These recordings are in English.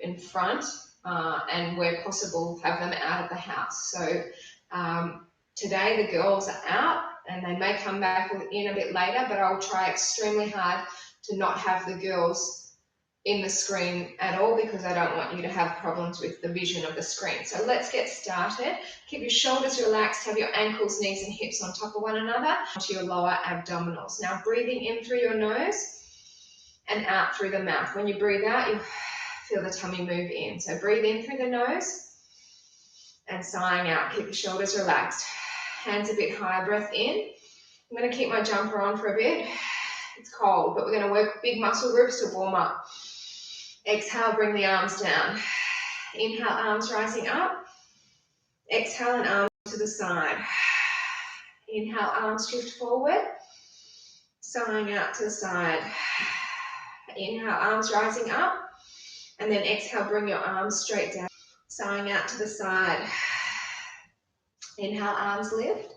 in front, and where possible, have them out of the house. So today the girls are out, and they may come back in a bit later, but I'll try extremely hard to not have the girls in the screen at all, because I don't want you to have problems with the vision of the screen. So let's get started. Keep your shoulders relaxed, have your ankles, knees and hips on top of one another, to your lower abdominals. Now breathing in through your nose and out through the mouth. When you breathe out, you feel the tummy move in. So breathe in through the nose and sighing out. Keep your shoulders relaxed. Hands a bit higher, breath in. I'm going to keep my jumper on for a bit. It's cold, but we're going to work big muscle groups to warm up. Exhale, bring the arms down. Inhale, arms rising up. Exhale and arms to the side. Inhale, arms drift forward. Sighing out to the side. Inhale, arms rising up. And then exhale, bring your arms straight down. Sighing out to the side. Inhale, arms lift.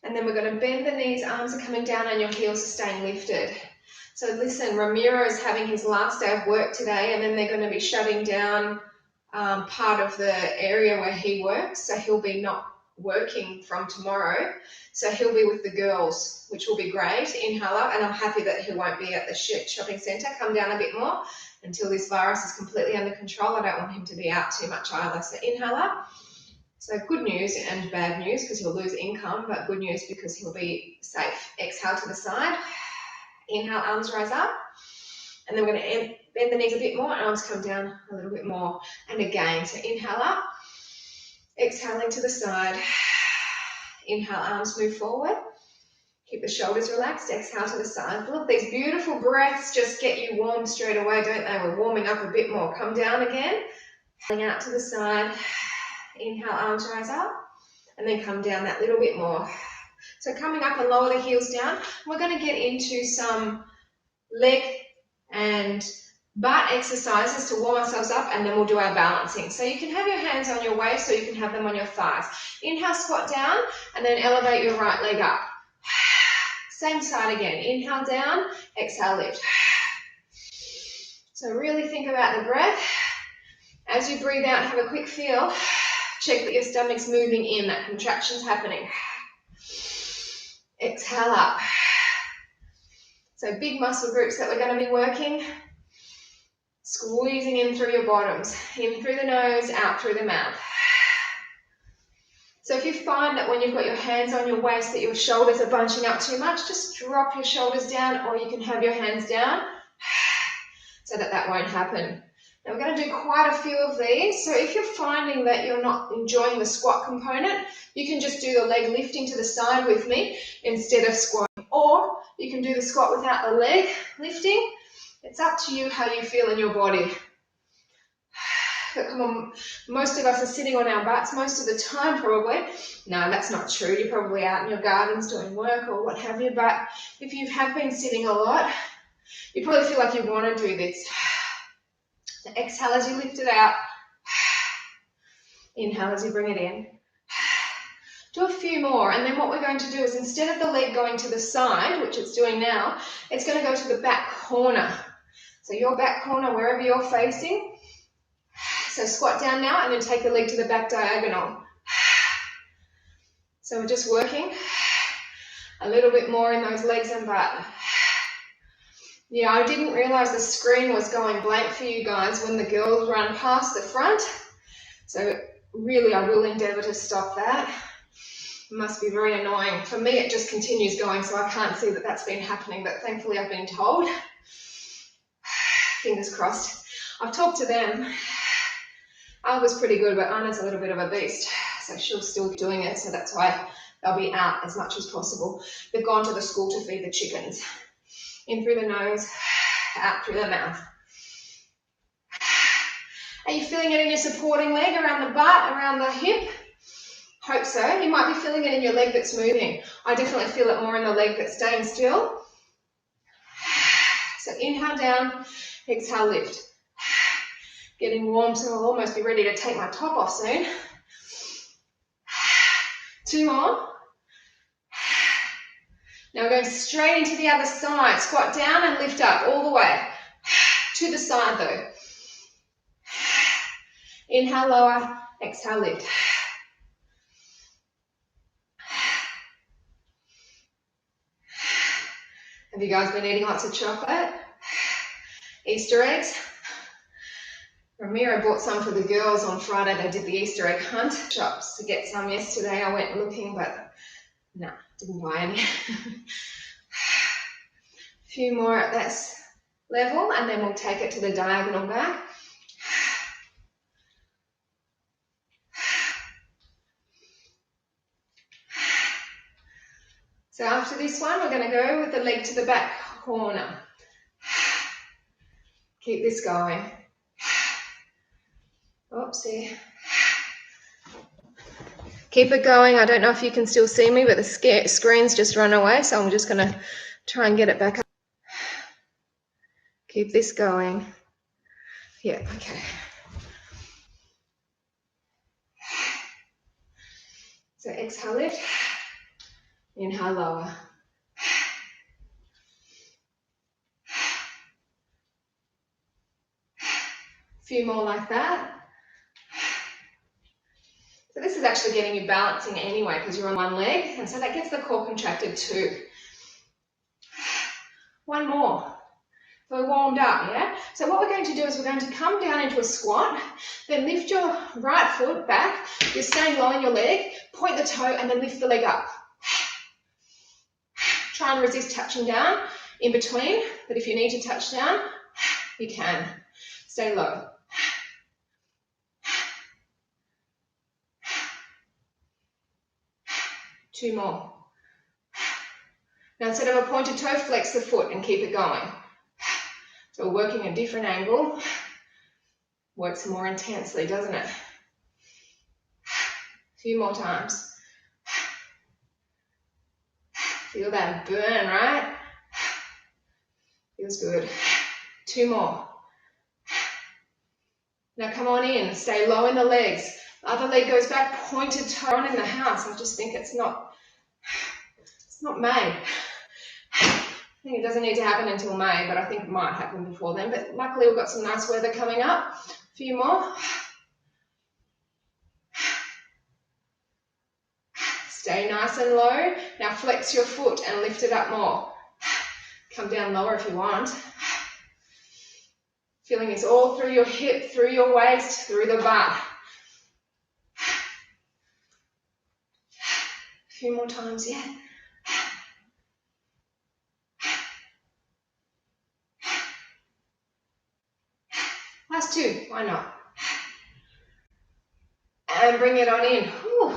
And then we're going to bend the knees, arms are coming down and your heels are staying lifted. So listen, Ramiro is having his last day of work today, and then they're going to be shutting down part of the area where he works. So he'll be not working from tomorrow. So he'll be with the girls, which will be great. Inhale up, and I'm happy that he won't be at the shopping centre. Come down a bit more until this virus is completely under control. I don't want him to be out too much either. So inhale up. So good news and bad news, because he'll lose income, but good news because he'll be safe. Exhale to the side. Inhale, arms rise up. And then we're going to bend the knees a bit more, arms come down a little bit more. And again, so inhale up, exhaling to the side. Inhale, arms move forward. Keep the shoulders relaxed, exhale to the side. Look, these beautiful breaths just get you warm straight away, don't they? We're warming up a bit more. Come down again, out to the side. Inhale, arms rise up, and then come down that little bit more. So coming up and lower the heels down, we're going to get into some leg and butt exercises to warm ourselves up, and then we'll do our balancing. So you can have your hands on your waist, or you can have them on your thighs. Inhale, squat down, and then elevate your right leg up. Same side again. Inhale down, exhale lift. So really think about the breath. As you breathe out, have a quick feel. Check that your stomach's moving in, that contraction's happening. Exhale up. So big muscle groups that we're going to be working. Squeezing in through your bottoms. In through the nose, out through the mouth. So if you find that when you've got your hands on your waist that your shoulders are bunching up too much, just drop your shoulders down, or you can have your hands down so that that won't happen. Now we're going to do quite a few of these. So if you're finding that you're not enjoying the squat component, you can just do the leg lifting to the side with me instead of squatting. Or you can do the squat without the leg lifting. It's up to you how you feel in your body. But come on, most of us are sitting on our butts most of the time probably. No, that's not true. You're probably out in your gardens doing work or what have you. But if you have been sitting a lot, you probably feel like you want to do this. So exhale as you lift it out. Inhale as you bring it in. Do a few more, and then what we're going to do is, instead of the leg going to the side, which it's doing now, it's going to go to the back corner. So your back corner, wherever you're facing. So squat down now, and then take the leg to the back diagonal. So we're just working a little bit more in those legs and butt. Yeah, I didn't realize the screen was going blank for you guys when the girls run past the front. So really, I will endeavour to stop that. It must be very annoying. For me, it just continues going, so I can't see that that's been happening, but thankfully I've been told. Fingers crossed. I've talked to them. I was pretty good, but Anna's a little bit of a beast, so she'll still be doing it, so that's why they'll be out as much as possible. They've gone to the school to feed the chickens. In through the nose, out through the mouth. Are you feeling it in your supporting leg, around the butt, around the hip? Hope so. You might be feeling it in your leg that's moving. I definitely feel it more in the leg that's staying still. So inhale down, exhale lift. Getting warm, so I'll almost be ready to take my top off soon. 2 more. Now we're going straight into the other side. Squat down and lift up all the way. To the side though. Inhale, lower. Exhale, lift. Have you guys been eating lots of chocolate? Easter eggs? Ramiro bought some for the girls on Friday. They did the Easter egg hunt. Shops to get some yesterday. I went looking, but no, didn't buy any. A few more at this level, and then we'll take it to the diagonal back. So after this one, we're going to go with the leg to the back corner. Keep this going. Oopsie. Keep it going. I don't know if you can still see me, but the screen's just run away, so I'm just going to try and get it back up. Keep this going. Yeah, okay. So exhale, lift. Inhale, lower. A few more like that. So this is actually getting you balancing anyway because you're on one leg, and so that gets the core contracted too. One more. So we're warmed up, yeah? So what we're going to do is we're going to come down into a squat, then lift your right foot back. You're staying low in your leg, point the toe, and then lift the leg up. Try and resist touching down in between, but if you need to touch down, you can. Stay low. Two more. Now instead of a pointed toe, flex the foot and keep it going. So we're working a different angle. Works more intensely, doesn't it? A few more times. Feel that burn, right? Feels good. Two more. Now come on in, stay low in the legs. The other leg goes back, pointed toe on in the house. I just think it's not May. I think it doesn't need to happen until May, but I think it might happen before then. But luckily we've got some nice weather coming up. A few more. Stay nice and low. Now flex your foot and lift it up more. Come down lower if you want. Feeling this all through your hip, through your waist, through the butt. A few more times, yeah. Last two, why not? And bring it on in. Whew.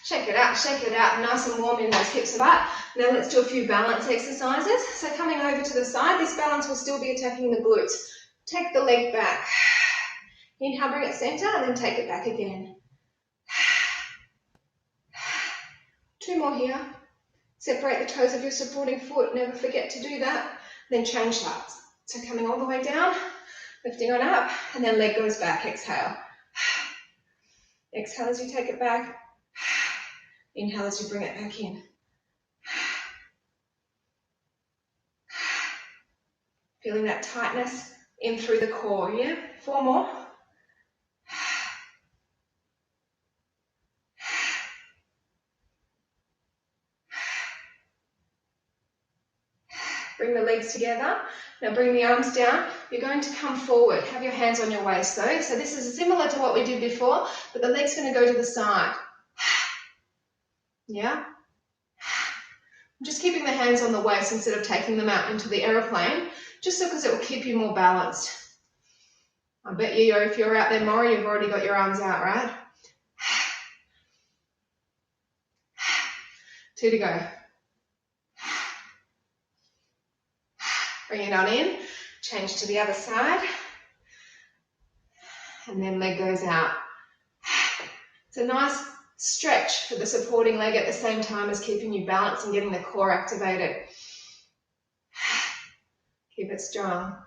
Shake it out, nice and warm in those hips and butt. Now let's do a few balance exercises. So coming over to the side, this balance will still be attacking the glutes. Take the leg back. Inhale, bring it center, and then take it back again. Two more here. Separate the toes of your supporting foot. Never forget to do that. Then change sides. So coming all the way down, lifting on up, and then leg goes back. Exhale. Exhale as you take it back. Inhale as you bring it back in. Feeling that tightness in through the core, yeah? Four more. Bring the legs together. Now bring the arms down. You're going to come forward. Have your hands on your waist though. So this is similar to what we did before, but the leg's going to go to the side. Yeah? I'm just keeping the hands on the waist instead of taking them out into the aeroplane, just because it will keep you more balanced. I bet you, if you're out there more, you've already got your arms out, right? Two to go. Bring it on in, change to the other side, and then leg goes out. It's a nice stretch for the supporting leg at the same time as keeping you balanced and getting the core activated. Keep it strong.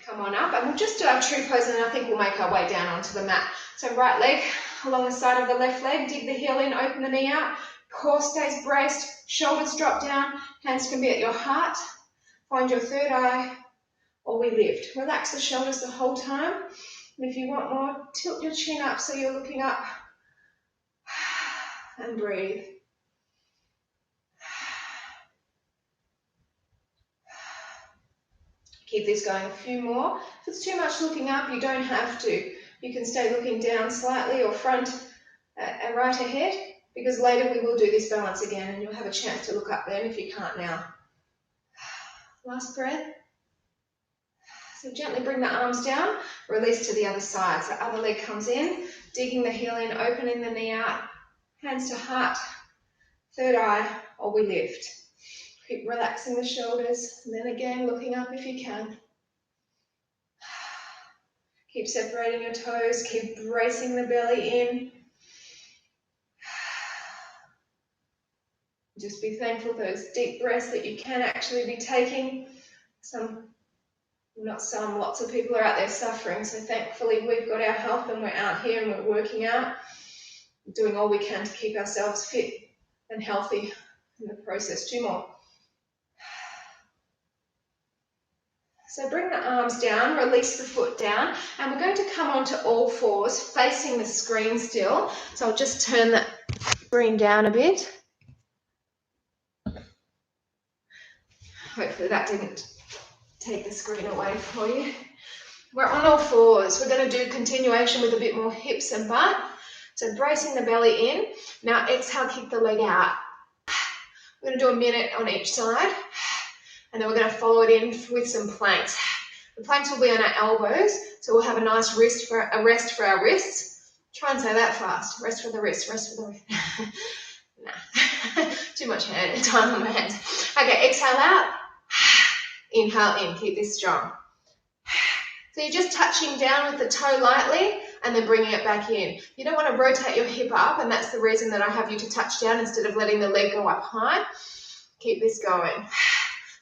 Come on up, and we'll just do our true pose, and I think we'll make our way down onto the mat. So right leg along the side of the left leg, dig the heel in, open the knee out, Core stays braced, shoulders drop down, hands can be at your heart. Find your third eye, or we lift. Relax the shoulders the whole time. And if you want more, tilt your chin up so you're looking up. And breathe. Keep this going a few more. If it's too much looking up, you don't have to. You can stay looking down slightly or front and right ahead, because later we will do this balance again and you'll have a chance to look up then if you can't now. Last breath. So gently bring the arms down, release to the other side. So other leg comes in, digging the heel in, opening the knee out, hands to heart, third eye, or we lift. Keep relaxing the shoulders, and then again looking up if you can. Keep separating your toes, keep bracing the belly in. Just be thankful for those deep breaths that you can actually be taking. Lots of people are out there suffering, so thankfully we've got our health and we're out here and we're working out, doing all we can to keep ourselves fit and healthy in the process. 2 more. So bring the arms down, release the foot down, and we're going to come onto all fours, facing the screen still. So I'll just turn the screen down a bit. Hopefully that didn't take the screen away for you. We're on all fours. We're going to do continuation with a bit more hips and butt. So bracing the belly in. Now exhale, kick the leg out. We're going to do a minute on each side. And then we're going to follow it in with some planks. The planks will be on our elbows, so we'll have a nice rest for our wrists. Try and say that fast. Rest for the wrist, rest for the wrist. Nah, too much time on my hands. Okay, exhale out. Inhale in, keep this strong. So you're just touching down with the toe lightly and then bringing it back in. You don't want to rotate your hip up, and that's the reason that I have you to touch down instead of letting the leg go up high. Keep this going.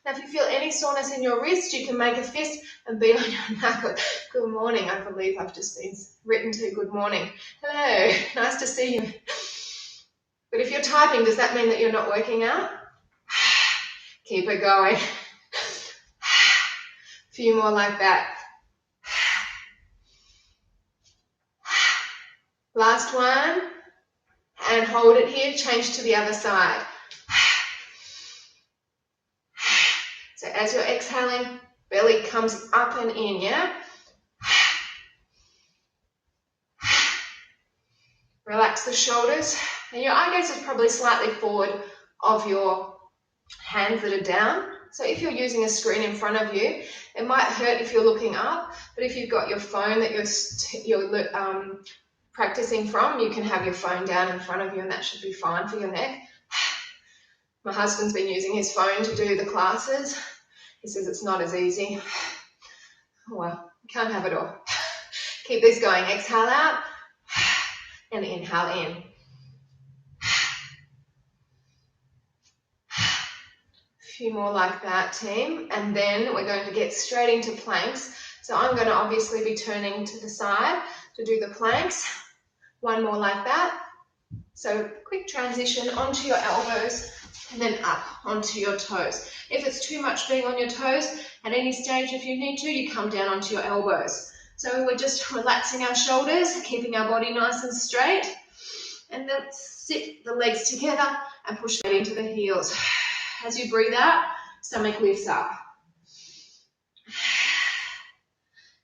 Now, if you feel any soreness in your wrist, you can make a fist and beat on your knuckle. Good morning. I believe I've just been written to good morning. Hello. Nice to see you. But if you're typing, does that mean that you're not working out? Keep it going. A few more like that. Last one. And hold it here. Change to the other side. So as you're exhaling, belly comes up and in, yeah? Relax the shoulders. And your eye gaze is probably slightly forward of your hands that are down. So if you're using a screen in front of you, it might hurt if you're looking up, but if you've got your phone that you're practicing from, you can have your phone down in front of you and that should be fine for your neck. My husband's been using his phone to do the classes. He says it's not as easy. Oh well, you can't have it all. Keep this going. Exhale out and inhale in. A few more like that, team. And then we're going to get straight into planks. So I'm going to obviously be turning to the side to do the planks. One more like that. So quick transition onto your elbows and then up onto your toes. If it's too much being on your toes, at any stage if you need to, you come down onto your elbows. So we're just relaxing our shoulders, keeping our body nice and straight. And then sit the legs together and push right into the heels. As you breathe out, stomach lifts up.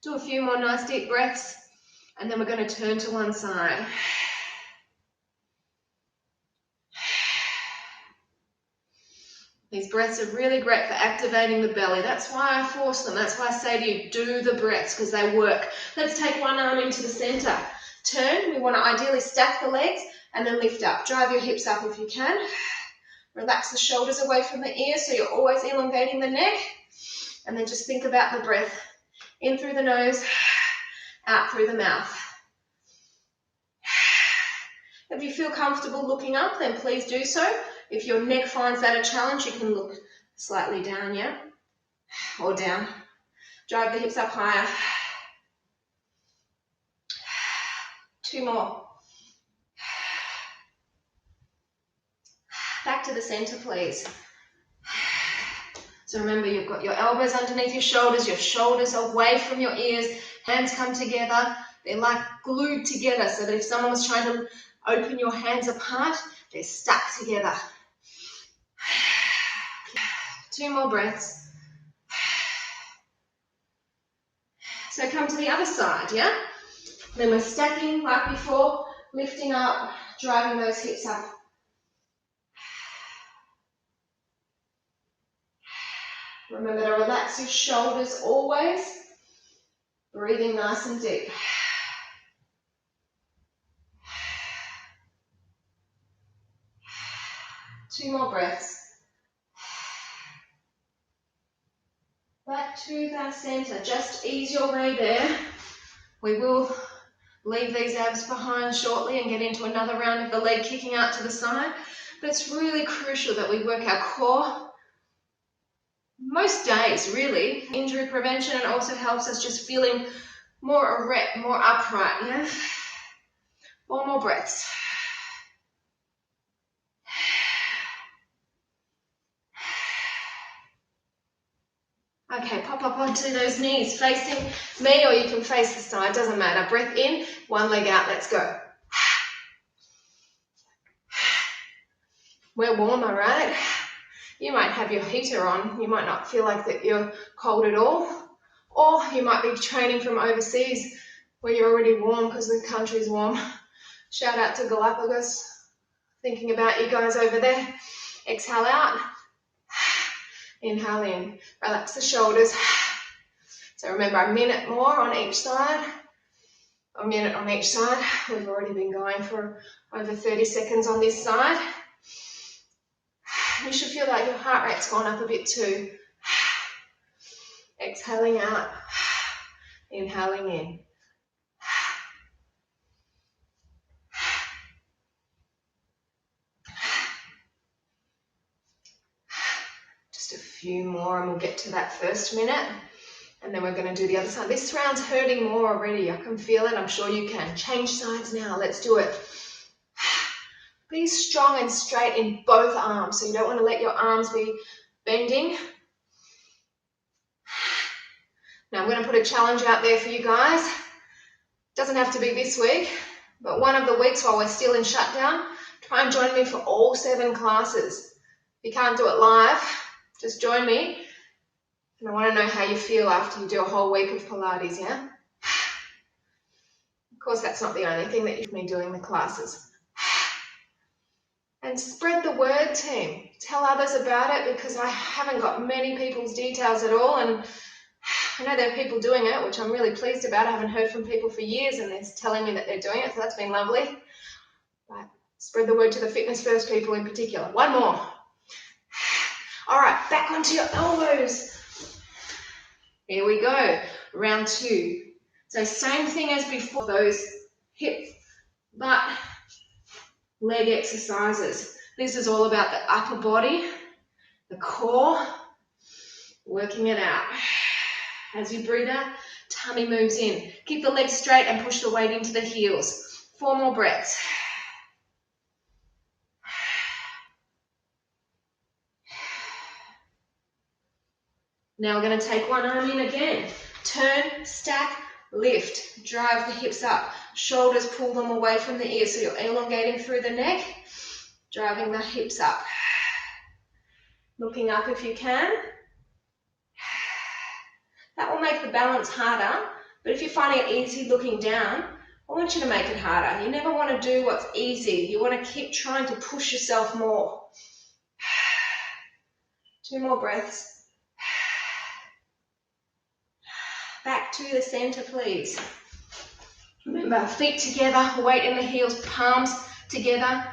Do a few more nice deep breaths, and then we're going to turn to one side. These breaths are really great for activating the belly. That's why I force them. That's why I say to you, do the breaths, because they work. Let's take one arm into the center. Turn. We want to ideally stack the legs and then lift up. Drive your hips up if you can. Relax the shoulders away from the ears so you're always elongating the neck. And then just think about the breath. In through the nose, out through the mouth. If you feel comfortable looking up, then please do so. If your neck finds that a challenge, you can look slightly down, yeah? Or down. Drive the hips up higher. 2 more. Back to the center, please. So remember, you've got your elbows underneath your shoulders away from your ears, hands come together. They're like glued together, so that if someone was trying to open your hands apart, they're stuck together. 2 more breaths. So come to the other side, yeah? Then we're stacking like before, lifting up, driving those hips up. Remember to relax your shoulders always. Breathing nice and deep. Two more breaths. Back to the center. Just ease your way there. We will leave these abs behind shortly and get into another round of the leg kicking out to the side. But it's really crucial that we work our core most days, really. Injury prevention, and also helps us just feeling more erect, more upright, yeah? 4 more breaths. Okay, pop up onto those knees, facing me, or you can face the side, doesn't matter. Breath in, one leg out, let's go. We're warmer, right? You might have your heater on, you might not feel like that you're cold at all, or you might be training from overseas where you're already warm because the country's warm. Shout out to Galapagos, thinking about you guys over there. Exhale out, inhale in, relax the shoulders. So remember, a minute more on each side, a minute on each side. We've already been going for over 30 seconds on this side. You should feel like your heart rate's gone up a bit too. Exhaling out, inhaling in. Just a few more and we'll get to that first minute. And then we're going to do the other side. This round's hurting more already. I can feel it. I'm sure you can. Change sides now. Let's do it. Be strong and straight in both arms. So you don't want to let your arms be bending. Now I'm going to put a challenge out there for you guys. Doesn't have to be this week, but one of the weeks while we're still in shutdown, try and join me for all 7 classes. If you can't do it live, just join me. And I want to know how you feel after you do a whole week of Pilates, yeah? Of course, that's not the only thing that you've been doing the classes. And spread the word, team. Tell others about it, because I haven't got many people's details at all, and I know there are people doing it, which I'm really pleased about. I haven't heard from people for years, and they're telling me that they're doing it, so that's been lovely. But spread the word to the fitness first people in particular. 1 more. All right, back onto your elbows. Here we go. Round 2. So same thing as before, those hip, butt, leg exercises. This is all about the upper body, the core, working it out. As you breathe out, tummy moves in. Keep the legs straight and push the weight into the heels. 4 more breaths. Now we're going to take one arm in again. Turn, stack, lift. Drive the hips up. Shoulders, pull them away from the ears, so you're elongating through the neck. Driving the hips up. Looking up if you can. That will make the balance harder, but if you're finding it easy looking down, I want you to make it harder. You never want to do what's easy. You want to keep trying to push yourself more. 2 more breaths. Back to the center, please. Remember, feet together, weight in the heels, palms together.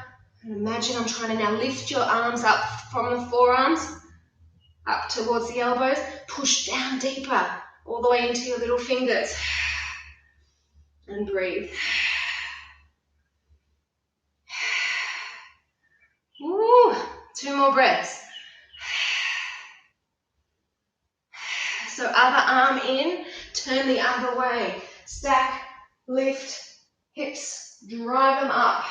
And imagine I'm trying to now lift your arms up from the forearms, up towards the elbows. Push down deeper, all the way into your little fingers. And breathe. Woo. 2 more breaths. So other arm in, turn the other way. Stack, lift, hips, drive them up.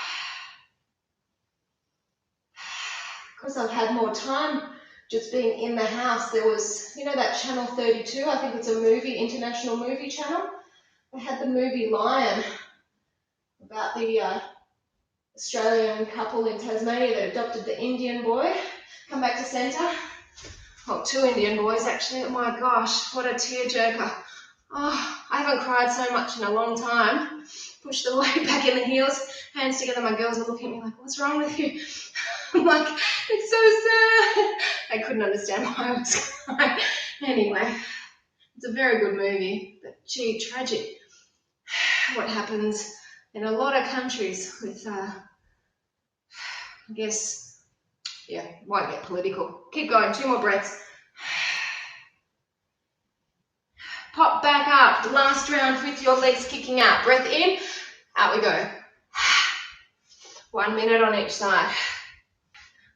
because I've had more time just being in the house. There was, you know, that channel 32, I think it's a movie, international movie channel. They had the movie Lion about the Australian couple in Tasmania that adopted the Indian boy. Come back to centre. Well, 2 Indian boys actually. Oh my gosh, what a tearjerker. Oh, I haven't cried so much in a long time. Push the weight back in the heels, hands together. My girls are looking at me like, what's wrong with you? I'm like, it's so sad. They couldn't understand why I was crying. Anyway, it's a very good movie, but gee, tragic what happens in a lot of countries with, I guess, yeah, won't get political. Keep going, 2 more breaths. Pop back up, last round with your legs kicking out. Breath in, out we go. 1 minute on each side.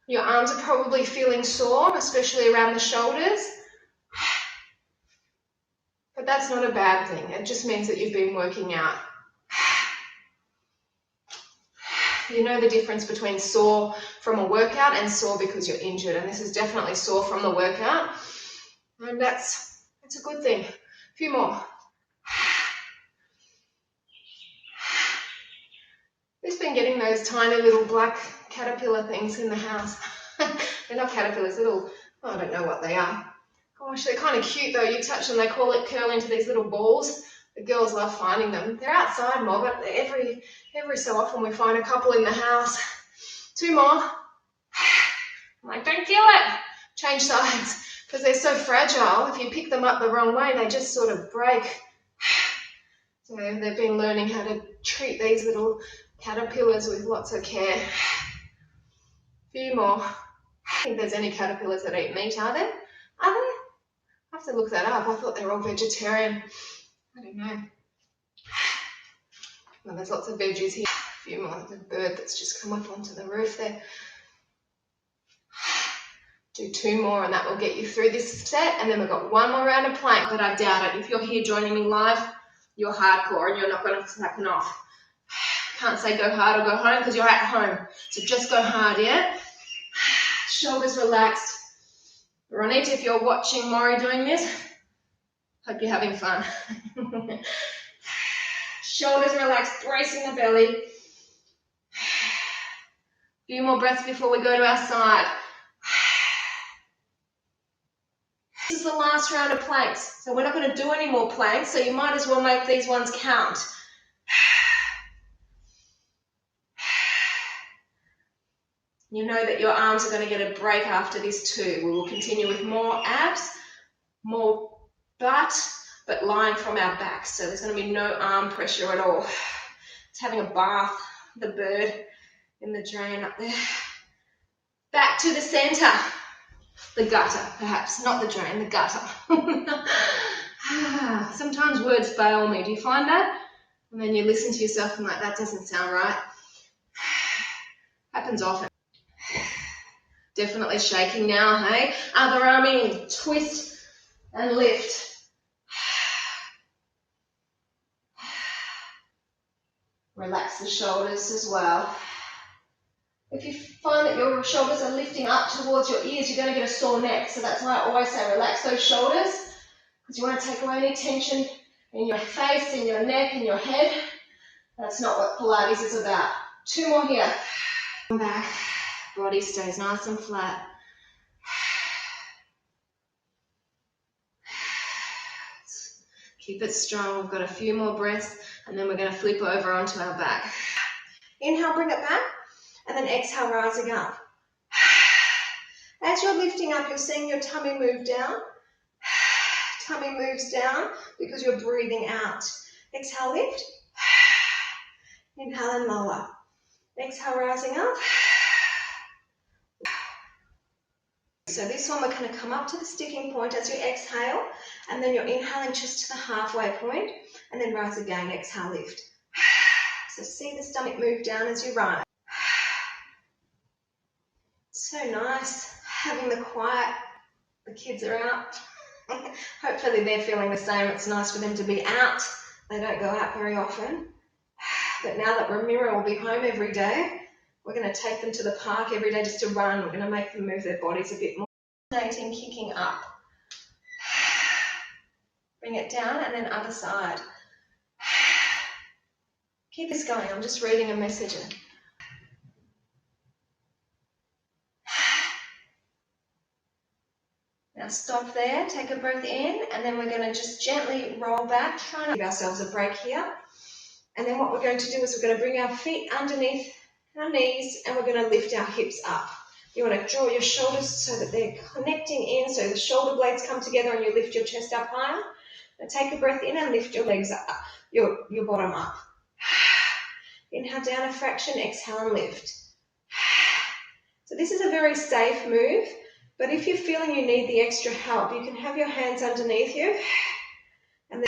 Your arms are probably feeling sore, especially around the shoulders. But that's not a bad thing. It just means that you've been working out. You know the difference between sore from a workout and sore because you're injured. And this is definitely sore from the workout. And that's a good thing. A few more. Who's been getting those tiny little black caterpillar things in the house? They're not caterpillars, little, I don't know what they are. Gosh, they're kind of cute though. You touch them, they curl into these little balls. The girls love finding them. They're outside more, but every so often we find a couple in the house. 2 more. I'm like, don't kill it. Change sides, because they're so fragile. If you pick them up the wrong way, they just sort of break. So they've been learning how to treat these little caterpillars with lots of care. A few more. I think there's any caterpillars that eat meat, are there? Are there? I have to look that up. I thought they were all vegetarian. I don't know. Well, there's lots of veggies here. A few more. There's a bird that's just come up onto the roof there. Do 2 more and that will get you through this set. And then we've got 1 more round of plank, but I doubt it. If you're here joining me live, you're hardcore and you're not going to slacken off. Can't say go hard or go home because you're at home. So just go hard, yeah? Shoulders relaxed. Ronita, if you're watching Maury doing this, hope you're having fun. Shoulders relaxed, bracing the belly. A few more breaths before we go to our side. This is the last round of planks, so we're not going to do any more planks, so you might as well make these ones count. You know that your arms are going to get a break after this too. We will continue with more abs, more butt, but lying from our backs. So there's going to be no arm pressure at all. It's having a bath, the bird in the drain up there. Back to the center. The gutter, perhaps. Not the drain, the gutter. Sometimes words fail me. Do you find that? And then you listen to yourself and like, that doesn't sound right. Happens often. Definitely shaking now, hey? Other arm in, twist and lift. Relax the shoulders as well. If you find that your shoulders are lifting up towards your ears, you're going to get a sore neck. So that's why I always say relax those shoulders, because you want to take away any tension in your face, in your neck, in your head. That's not what Pilates is about. 2 more here. Come back. Body stays nice and flat. Keep it strong. We've got a few more breaths and then we're going to flip over onto our back. Inhale, bring it back, and then exhale, rising up. As you're lifting up, you're seeing your tummy move down. Tummy moves down because you're breathing out. Exhale, lift. Inhale and lower. Exhale, rising up. So this one, we're going to come up to the sticking point as you exhale, and then you're inhaling just to the halfway point, and then rise again. Exhale, lift. So see the stomach move down as you rise. So nice having the quiet. The kids are out. Hopefully they're feeling the same. It's nice for them to be out. They don't go out very often. But now that Ramiro will be home every day, We're going to take them to the park every day just to run. We're going to make them move their bodies a bit more. Alternating, kicking up. Bring it down and then other side. Keep this going. I'm just reading a message. Now stop there, take a breath in, and then we're going to just gently roll back, trying to give ourselves a break here. And then what we're going to do is we're going to bring our feet underneath our knees and we're going to lift our hips up. You want to draw your shoulders so that they're connecting in, so the shoulder blades come together and you lift your chest up higher. Now take a breath in and lift your legs up, your bottom up. Inhale down a fraction, exhale and lift. So this is a very safe move, but if you're feeling you need the extra help, you can have your hands underneath you. And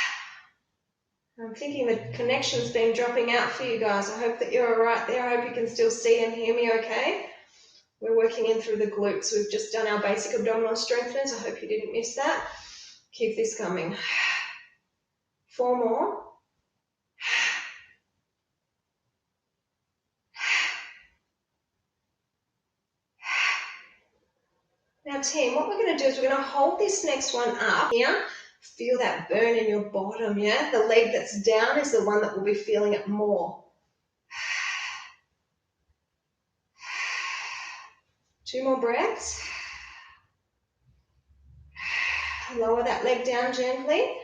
I'm thinking the connection's been dropping out for you guys. I hope that you're all right there. I hope you can still see and hear me okay. We're working in through the glutes. We've just done our basic abdominal strengtheners. I hope you didn't miss that. Keep this coming. 4 more. Now team, what we're going to do is we're going to hold this next one up here. Feel that burn in your bottom, yeah? The leg that's down is the one that will be feeling it more. 2 more breaths. Lower that leg down gently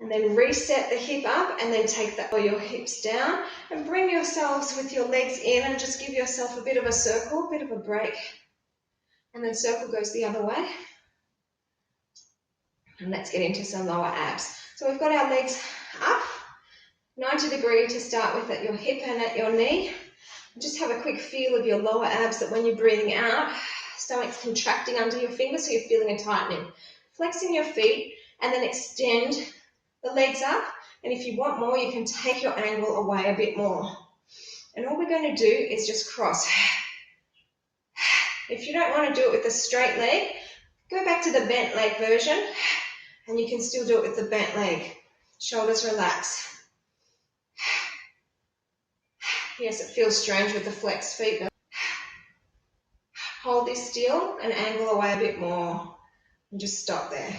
and then reset the hip up and then take your hips down and bring yourselves with your legs in and just give yourself a bit of a circle, a bit of a break. And then circle goes the other way. And let's get into some lower abs. So we've got our legs up, 90 degree to start with at your hip and at your knee. Just have a quick feel of your lower abs, that when you're breathing out, stomach's contracting under your fingers, so you're feeling a tightening. Flexing your feet and then extend the legs up. And if you want more, you can take your angle away a bit more. And all we're going to do is just cross. If you don't want to do it with a straight leg, go back to the bent leg version and you can still do it with the bent leg. Shoulders relax. Yes, it feels strange with the flexed feet, but hold this still and angle away a bit more and just stop there.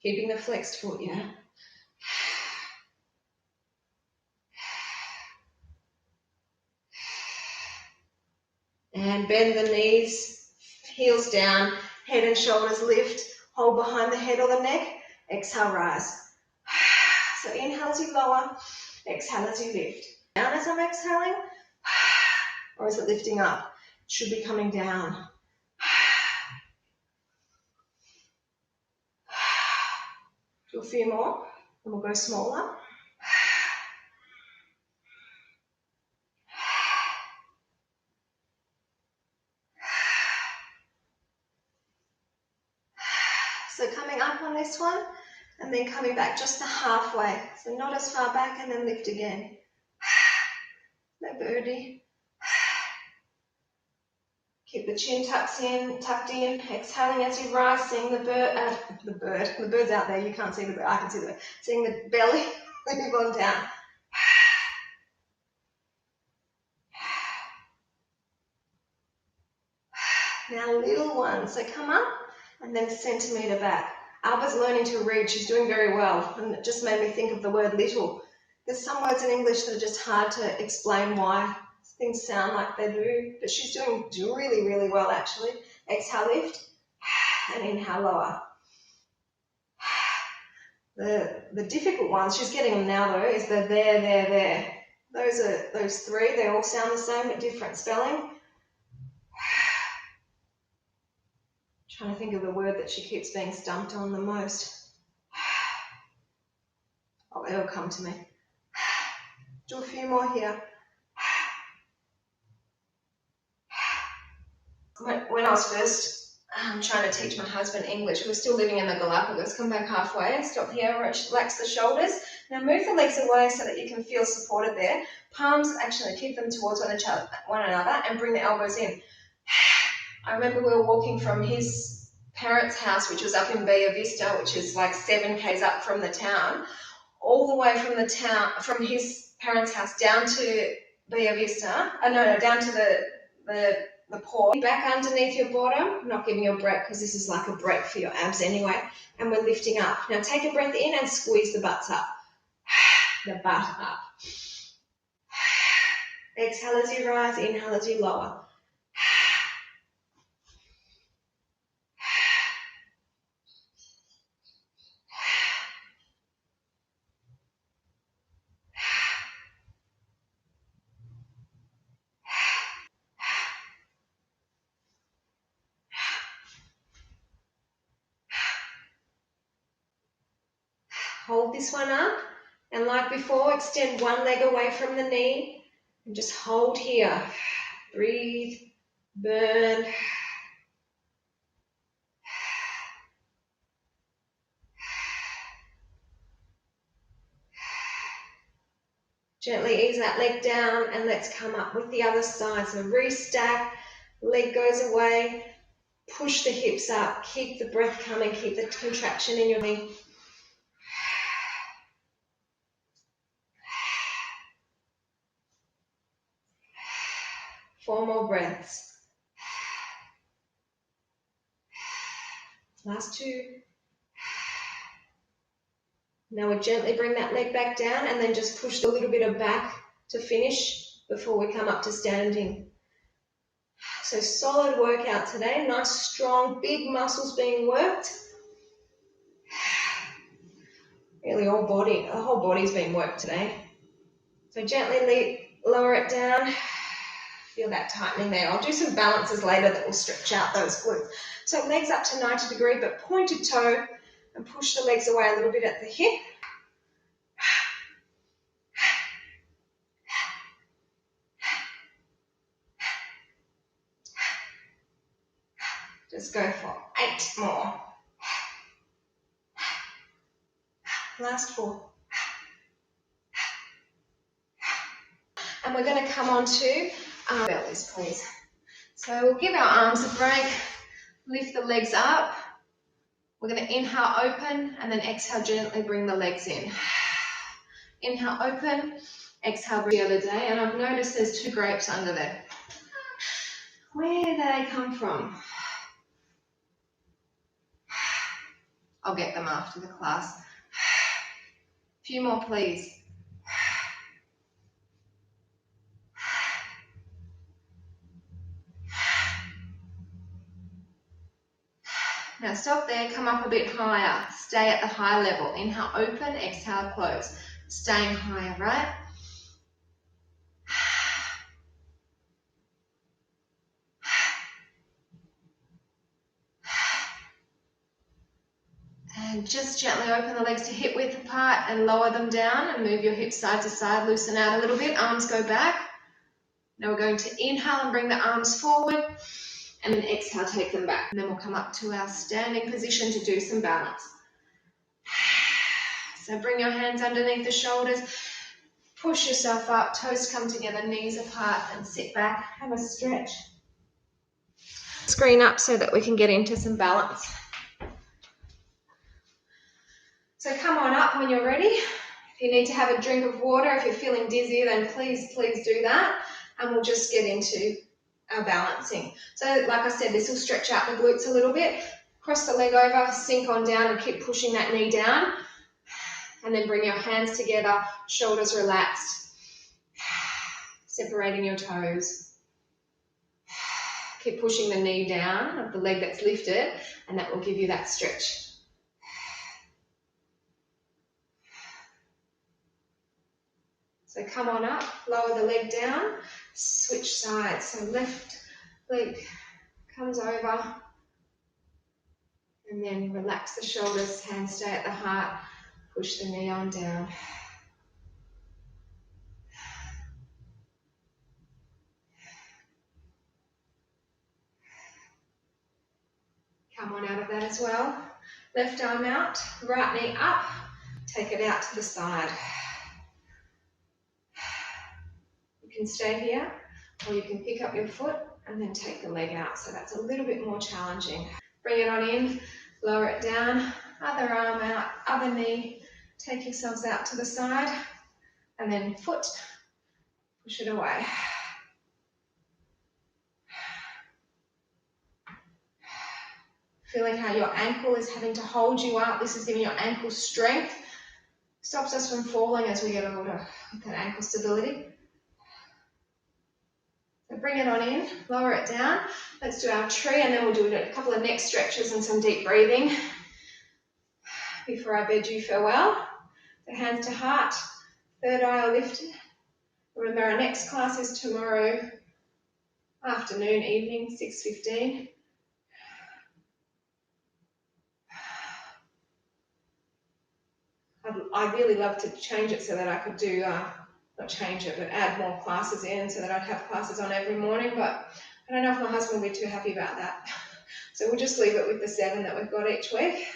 Keeping the flexed foot, yeah. And bend the knees, heels down, head and shoulders lift, hold behind the head or the neck, exhale, rise. So inhale as you lower, exhale as you lift. Down as I'm exhaling, or is it lifting up? It should be coming down. Do a few more, and we'll go smaller. So coming up on this one, and then coming back just to halfway. So not as far back, and then lift again. No birdie. Keep the chin tucked in, exhaling as you rise, seeing the bird's out there, you can't see the bird, I can see the bird. Seeing the belly move on down. Now little one, so come up and then centimetre back. Alba's learning to read, she's doing very well, and it just made me think of the word little. There's some words in English that are just hard to explain why things sound like they do, but she's doing really, really well actually. Exhale, lift, and inhale, lower. The difficult ones, she's getting them now though, is the there. Those 3, they all sound the same but different spelling. Trying to think of the word that she keeps being stumped on the most. Oh, it'll come to me. Do a few more here. When I was first trying to teach my husband English, we were still living in the Galapagos, come back halfway, stop here, relax the shoulders. Now move the legs away so that you can feel supported there. Palms, actually keep them towards one another and bring the elbows in. I remember we were walking from his parents' house, which was up in Bella Vista, which is like 7 k's up from the town, all the way from his parents' house down to Via Vista. No, down to the paw. Back underneath your bottom. I'm not giving you a break because this is like a break for your abs anyway. And we're lifting up. Now take a breath in and squeeze the butts up. The butt up. Exhale as you rise, inhale as you lower. Hold this one up, and like before, extend one leg away from the knee and just hold here. Breathe, burn. Gently ease that leg down and let's come up with the other side. So restack, leg goes away, push the hips up, keep the breath coming, keep the contraction in your knee. 4 more breaths. Last 2. Now we gently bring that leg back down and then just push a little bit of back to finish before we come up to standing. So solid workout today, nice strong big muscles being worked. Really the whole body's been worked today. So gently lower it down. Feel that tightening there. I'll do some balances later that will stretch out those glutes. So legs up to 90 degree, but pointed toe, and push the legs away a little bit at the hip. Just go for 8 more. Last 4. And we're going to come on to bellies, please. So we'll give our arms a break, lift the legs up. We're going to inhale, open, and then exhale, gently bring the legs in. Inhale, open, exhale, the other day, and I've noticed there's 2 grapes under there. Where did they come from? I'll get them after the class. A few more, please. Now stop there, come up a bit higher. Stay at the high level. Inhale, open, exhale, close. Staying higher, right? And just gently open the legs to hip width apart and lower them down and move your hips side to side, loosen out a little bit, arms go back. Now we're going to inhale and bring the arms forward and then exhale, take them back. And then we'll come up to our standing position to do some balance. So bring your hands underneath the shoulders, push yourself up, toes come together, knees apart, and sit back, have a stretch. Screen up so that we can get into some balance. So come on up when you're ready. If you need to have a drink of water, if you're feeling dizzy, then please do that. And we'll just get into our balancing. So like I said, this will stretch out the glutes a little bit. Cross the leg over, sink on down and keep pushing that knee down. And then bring your hands together, shoulders relaxed. Separating your toes. Keep pushing the knee down of the leg that's lifted, and that will give you that stretch. So come on up, lower the leg down, switch sides. So left leg comes over, and then relax the shoulders, hands stay at the heart, push the knee on down. Come on out of that as well. Left arm out, right knee up, take it out to the side. You can stay here, or you can pick up your foot and then take the leg out. So that's a little bit more challenging. Bring it on in, lower it down, other arm out, other knee, take yourselves out to the side, and then foot, Push it away. Feeling how your ankle is having to hold you up. This is giving your ankle strength. Stops us from falling as we get older with that ankle stability. So bring it on in, lower it down. Let's do our tree, and then we'll do a couple of neck stretches and some deep breathing before I bid you farewell. So hands to heart, third eye lifted. Remember, our next class is tomorrow afternoon, evening, 6:15. I'd ideally love to change it so that I could do, not change it, but add more classes in so that I'd have classes on every morning, but I don't know if my husband will be too happy about that. So we'll just leave it with the 7 that we've got each week.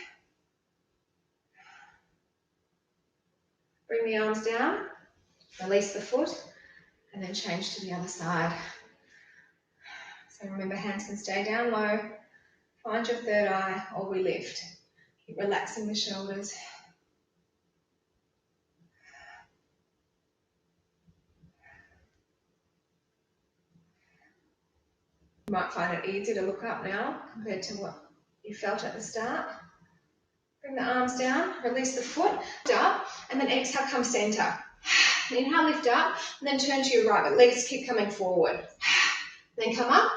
Bring the arms down, release the foot, and then change to the other side. So remember, hands can stay down low. Find your third eye, or we lift. Keep relaxing the shoulders. You might find it easier to look up now compared to what you felt at the start. Bring the arms down, release the foot, up, and then exhale, come center. Inhale, lift up, and then turn to your right, but legs keep coming forward. Then come up,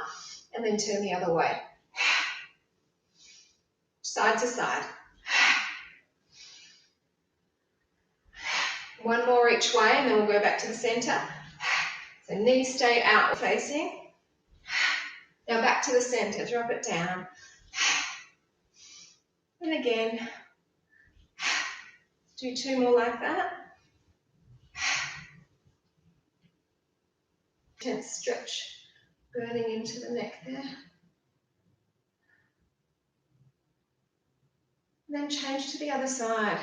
and then turn the other way. Side to side. One more each way, and then we'll go back to the center. So knees stay out facing. Now back to the center, drop it down. And again. Do 2 more like that. Tense stretch burning into the neck there. And then change to the other side.